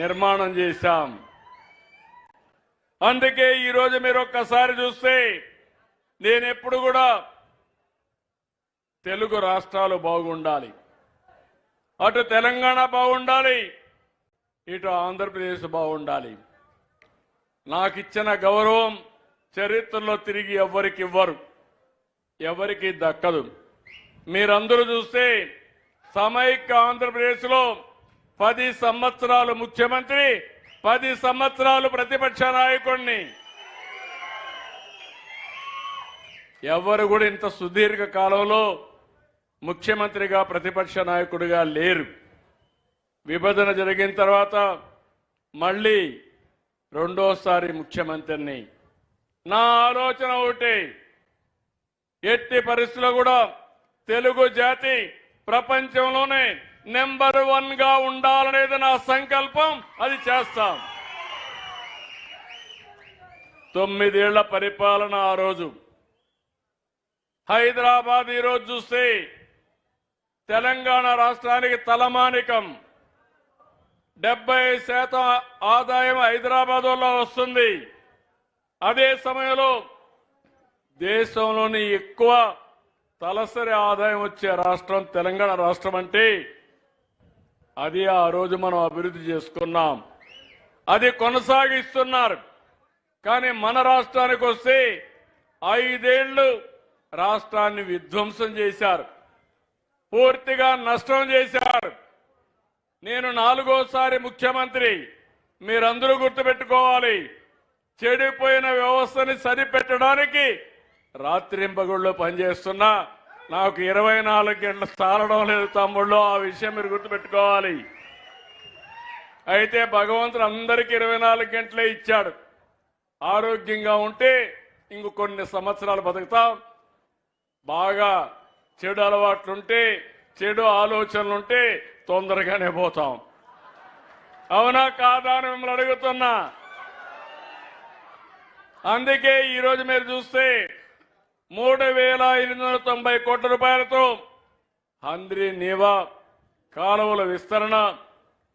నిర్మాణం చేశాం. అందుకే ఈరోజు మీరు ఒక్కసారి చూస్తే నేను ఎప్పుడు కూడా తెలుగు రాష్ట్రాలు బాగుండాలి, అటు తెలంగాణ బాగుండాలి, ఇటు ఆంధ్రప్రదేశ్ బాగుండాలి. నాకు ఇచ్చిన గౌరవం చరిత్రలో తిరిగి ఎవ్వరికి ఇవ్వరు, ఎవరికి దక్కదు. మీరందరూ చూస్తే సమైక్య ఆంధ్రప్రదేశ్లో 10 సంవత్సరాలు ముఖ్యమంత్రి, 10 సంవత్సరాలు ప్రతిపక్ష నాయకుడిని. ఎవరు కూడా ఇంత సుదీర్ఘ కాలంలో ముఖ్యమంత్రిగా ప్రతిపక్ష నాయకుడిగా లేరు. విభజన జరిగిన తర్వాత మళ్ళీ రెండోసారి ముఖ్యమంత్రిని. నా ఆలోచన ఒకటి, ఎట్టి పరిస్థితుల్లో కూడా తెలుగు జాతి ప్రపంచంలోనే నెంబర్ 1 గా ఉండాలనేది నా సంకల్పం. అది చేస్తాం. 9 ఏళ్ల పరిపాలన ఆ రోజు. హైదరాబాద్ ఈరోజు చూస్తే తెలంగాణ రాష్ట్రానికి తలమానికం. 70% ఆదాయం హైదరాబాద్లో వస్తుంది. అదే సమయంలో దేశంలోని ఎక్కువ తలసరి ఆదాయం వచ్చే రాష్ట్రం తెలంగాణ రాష్ట్రం. అంటే అది ఆ రోజు మనం అభివృద్ధి చేసుకున్నాం, అది కొనసాగిస్తున్నారు. కానీ మన రాష్ట్రానికి వస్తే 5 ఏళ్లు రాష్ట్రాన్ని విధ్వంసం చేశారు, పూర్తిగా నష్టం చేశారు. నేను 4వసారి ముఖ్యమంత్రి. మీరందరూ గుర్తుపెట్టుకోవాలి, చెడిపోయిన వ్యవస్థని సరిపెట్టడానికి రాత్రింపగుళ్ళు పనిచేస్తున్నా. నాకు 24 గంటలు చాలడం లేదు తమ్ముళ్ళు, ఆ విషయం మీరు గుర్తుపెట్టుకోవాలి. అయితే భగవంతుడు అందరికీ 24 గంటలే ఇచ్చాడు. ఆరోగ్యంగా ఉంటే ఇంకో కొన్ని సంవత్సరాలు బతుకుతాం. బాగా చెడు అలవాట్లుంటే, చెడు ఆలోచనలుంటే తొందరగానే పోతాం. అవునా కాదా అని మిమ్మల్ని అడుగుతున్నా. అందుకే ఈరోజు మీరు చూస్తే 3,890 కోట్ల రూపాయలతో హంద్రీ నీవా కాలువల విస్తరణ,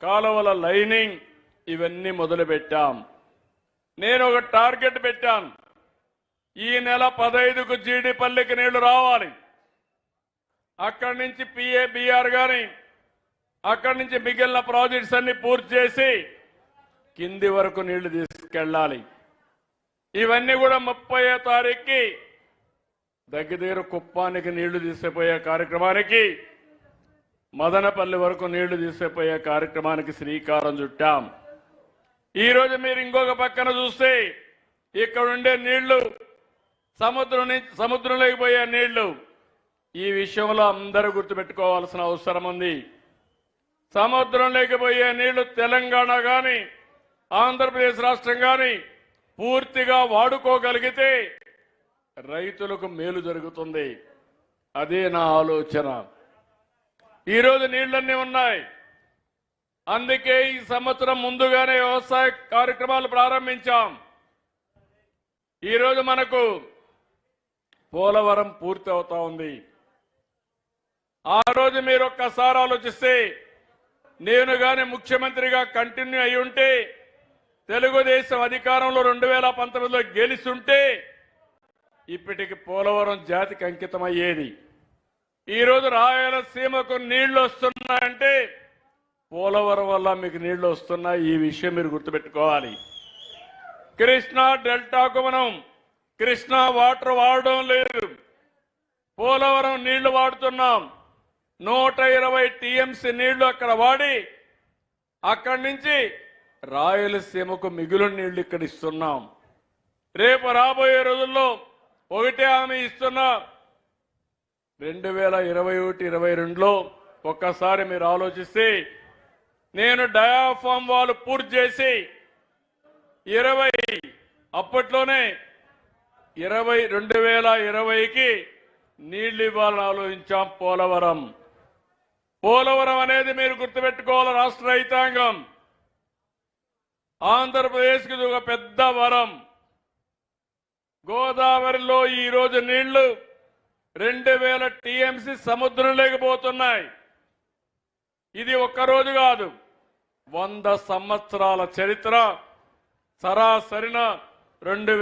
కాలువల లైనింగ్ ఇవన్నీ మొదలుపెట్టాం. నేను ఒక టార్గెట్ పెట్టాను, ఈ నెల 15కు జీడిపల్లికి నీళ్లు రావాలి. అక్కడి నుంచి పిఏబిఆర్ గాని, అక్కడి నుంచి మిగిలిన ప్రాజెక్ట్స్ అన్ని పూర్తి చేసి కింది వరకు నీళ్లు తీసుకెళ్లాలి. ఇవన్నీ కూడా 30వ తారీఖుకి దగ్గర కుప్పానికి నీళ్లు తీసుకుపోయే కార్యక్రమానికి, మదనపల్లి వరకు నీళ్లు తీసుకుపోయే కార్యక్రమానికి శ్రీకారం చుట్టాం. ఈరోజు మీరు ఇంకొక పక్కన చూస్తే ఇక్కడ ఉండే నీళ్లు సముద్రంలోకి పోయే నీళ్లు. ఈ విషయంలో అందరూ గుర్తుపెట్టుకోవాల్సిన అవసరం ఉంది. సముద్రంలోకి పోయే నీళ్లు తెలంగాణ కానీ ఆంధ్రప్రదేశ్ రాష్ట్రం కానీ పూర్తిగా వాడుకోగలిగితే రైతులకు మేలు జరుగుతుంది. అదే నా ఆలోచన. ఈరోజు నీళ్లన్నీ ఉన్నాయి. అందుకే ఈ సంవత్సరం ముందుగానే వ్యవసాయ కార్యక్రమాలు ప్రారంభించాం. ఈరోజు మనకు పోలవరం పూర్తి అవుతా ఉంది. ఆ రోజు మీరు ఒక్కసారి ఆలోచిస్తే, నేను గాని ముఖ్యమంత్రిగా కంటిన్యూ అయి ఉంటే, తెలుగుదేశం అధికారంలో 2019లో గెలిచుంటే ఇప్పటికి పోలవరం జాతికి అంకితమయ్యేది. ఈరోజు రాయలసీమకు నీళ్లు వస్తున్నాయంటే పోలవరం వల్ల మీకు నీళ్లు వస్తున్నాయి. ఈ విషయం మీరు గుర్తుపెట్టుకోవాలి. కృష్ణా డెల్టాకు మనం కృష్ణా వాటర్ వాడడం లేదు, పోలవరం నీళ్లు వాడుతున్నాం. 120 టీఎంసీ నీళ్లు అక్కడ వాడి అక్కడి నుంచి రాయలసీమకు మిగులు నీళ్లు ఇక్కడ ఇస్తున్నాం. రేపు రాబోయే రోజుల్లో ఒకటే హామీ ఇస్తున్నా, 2021-22లో ఒక్కసారి మీరు ఆలోచిస్తే, నేను డయాఫామ్ వాళ్ళు పూర్తి చేసి 20 2020కి నీళ్లు ఇవ్వాలని ఆలోచించాం. పోలవరం అనేది మీరు గుర్తుపెట్టుకోవాలి. రాష్ట్ర రైతాంగం, ఆంధ్రప్రదేశ్కి ఇది ఒక పెద్ద వరం. గోదావరిలో ఈ రోజు నీళ్లు 2000 టీఎంసీ సముద్రం లేకపోతున్నాయి. ఇది ఒక్కరోజు కాదు, 100 సంవత్సరాల చరిత్ర సరాసరిన 2000